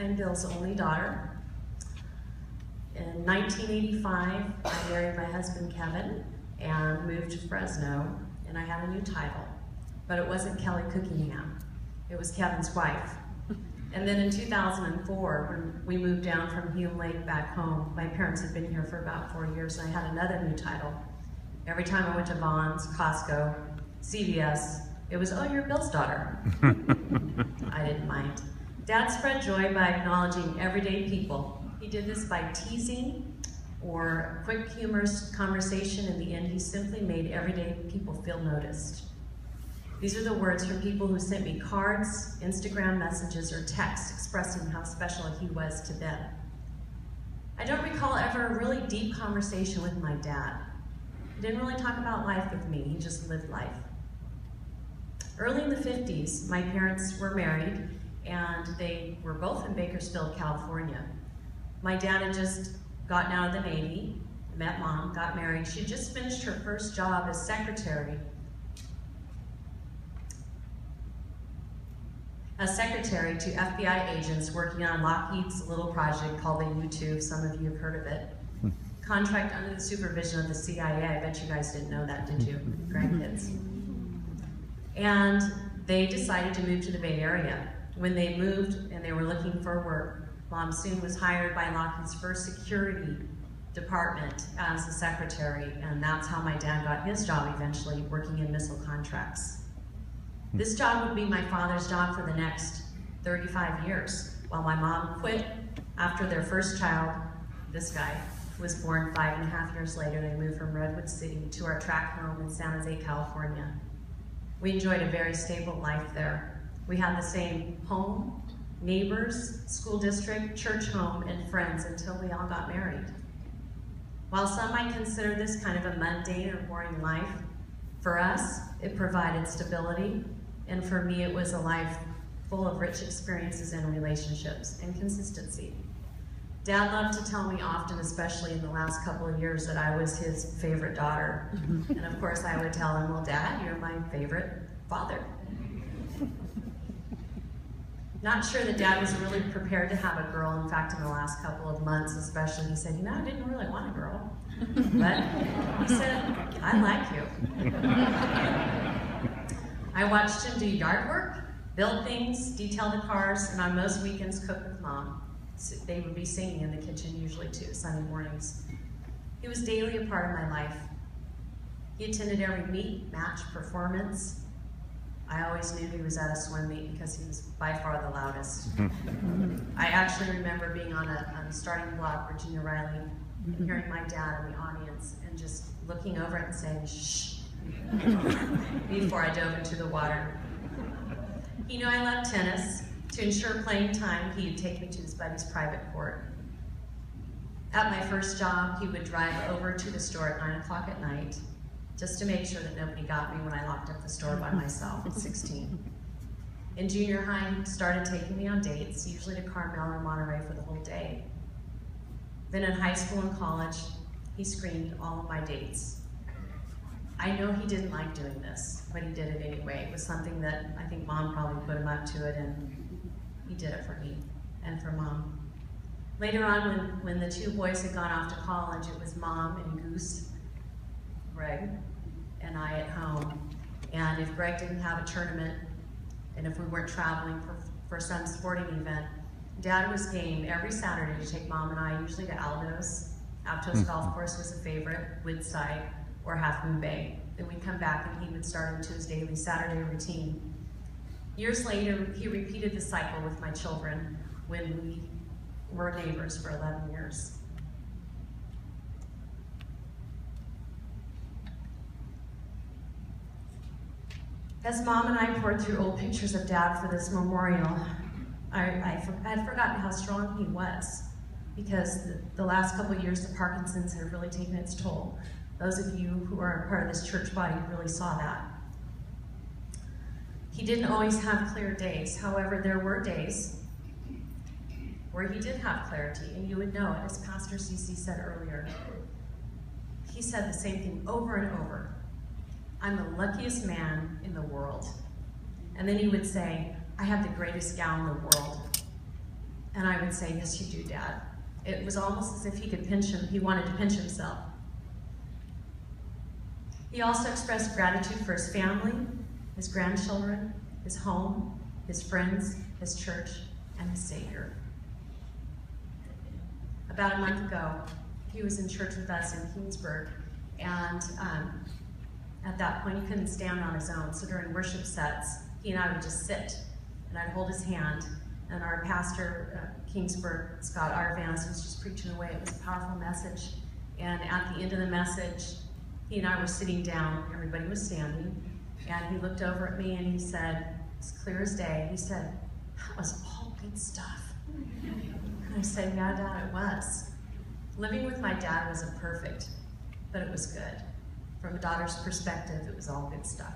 I'm Bill's only daughter. In 1985, I married my husband Kevin and moved to Fresno, and I had a new title. But it wasn't Kelly Cookingham, it was Kevin's wife. And then in 2004, when we moved down from Hume Lake back home, my parents had been here for about 4 years, and I had another new title. Every time I went to Vons, Costco, CVS, it was, oh, you're Bill's daughter. I didn't mind. Dad spread joy by acknowledging everyday people. He did this by teasing or quick humorous conversation. In the end, he simply made everyday people feel noticed. These are the words from people who sent me cards, Instagram messages, or texts expressing how special he was to them. I don't recall ever a really deep conversation with my dad. He didn't really talk about life with me, he just lived life. Early in the 50s, my parents were married, and they were both in Bakersfield, California. My dad had just gotten out of the Navy, met Mom, got married. She had just finished her first job as secretary to FBI agents working on Lockheed's little project called the U-2. Some of you have heard of it. Contract under the supervision of the CIA. I bet you guys didn't know that, did you, grandkids? And they decided to move to the Bay Area. When they moved and they were looking for work, Mom soon was hired by Lockheed's first security department as a secretary, and that's how my dad got his job eventually, working in missile contracts. This job would be my father's job for the next 35 years, while my mom quit after their first child, this guy, was born 5.5 years later. They moved from Redwood City to our tract home in San Jose, California. We enjoyed a very stable life there. We had the same home, neighbors, school district, church home, and friends until we all got married. While some might consider this kind of a mundane or boring life, for us, it provided stability, and for me, it was a life full of rich experiences and relationships and consistency. Dad loved to tell me often, especially in the last couple of years, that I was his favorite daughter. And of course, I would tell him, well, Dad, you're my favorite father. Not sure that Dad was really prepared to have a girl. In fact, in the last couple of months especially, he said, you know, I didn't really want a girl. But he said, I like you. I watched him do yard work, build things, detail the cars, and on most weekends cook with Mom. So they would be singing in the kitchen usually too, Sunday mornings. He was daily a part of my life. He attended every meet, match, performance. I always knew he was at a swim meet because he was by far the loudest. I actually remember being on a starting block, Virginia Riley, and hearing my dad in the audience and just looking over it and saying, shh, before I dove into the water. He knew I loved tennis. To ensure playing time, he would take me to his buddy's private court. At my first job, he would drive over to the store at 9 o'clock at night just to make sure that nobody got me when I locked up the store by myself at 16. In junior high, he started taking me on dates, usually to Carmel or Monterey for the whole day. Then in high school and college, he screened all of my dates. I know he didn't like doing this, but he did it anyway. It was something that I think Mom probably put him up to it, and he did it for me and for Mom. Later on, when the two boys had gone off to college, it was Mom and Goose, Greg, and I at home. And if Greg didn't have a tournament, and if we weren't traveling for some sporting event, Dad was game every Saturday to take Mom and I, usually to Aldo's. Aptos Golf Course was a favorite, Woodside, or Half Moon Bay. Then we'd come back and he would start into his daily Saturday routine. Years later, he repeated the cycle with my children when we were neighbors for 11 years. As Mom and I poured through old pictures of Dad for this memorial, I had forgotten how strong he was, because the last couple of years of Parkinson's had really taken its toll. Those of you who are a part of this church body really saw that. He didn't always have clear days. However, there were days where he did have clarity, and you would know it, as Pastor Cece said earlier. He said the same thing over and over. I'm the luckiest man in the world. And then he would say, I have the greatest gal in the world. And I would say, yes, you do, Dad. It was almost as if he could pinch him. He wanted to pinch himself. He also expressed gratitude for his family, his grandchildren, his home, his friends, his church, and his Savior. About a month ago, he was in church with us in Kingsburg, and at that point he couldn't stand on his own, so during worship sets, he and I would just sit, and I'd hold his hand, and our pastor, Kingsburg, Scott Arvans, was just preaching away. It was a powerful message, and at the end of the message, he and I were sitting down, everybody was standing, and he looked over at me and he said, as clear as day, he said, "That was all good stuff." And I said, "Yeah, Dad, it was." Living with my dad wasn't perfect, but it was good. From a daughter's perspective, it was all good stuff.